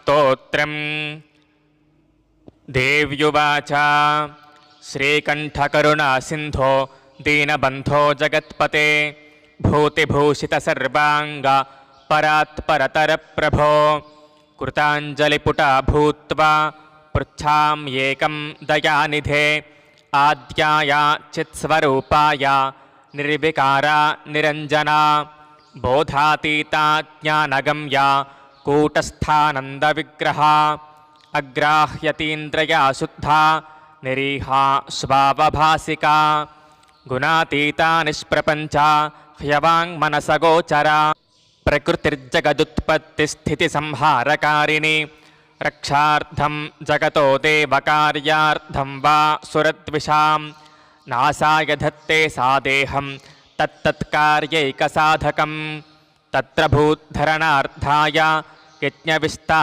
स्तोत्रम्। देव्युवाच श्रीकण्ठकरुणासिन्धो दीनबन्धो जगत्पते भूतिभूषितसर्वाङ्ग परात्परतरप्रभो कृताञ्जलिपुटा भूत्वा पृच्छाम्येकं दयानिधे आद्याय चित्स्वरूपाय निर्विकारा निरञ्जना बोधातीता ज्ञानगम्या कूटस्थानन्दविग्रहा अग्राह्यतीन्द्रया शुद्धा निरीहा स्वावभासिका गुणातीता निष्प्रपञ्चा ह्यवाङ्मनसगोचरा प्रकृतिर्जगदुत्पत्तिस्थितिसंहारकारिणी रक्षार्थं जगतो देवकार्यार्थं वा सुरद्विषां नासाय धत्ते सा देहं तत्तत्कार्यैकसाधकं तत्र भूद्धरणार्थाय यज्ञविस्तार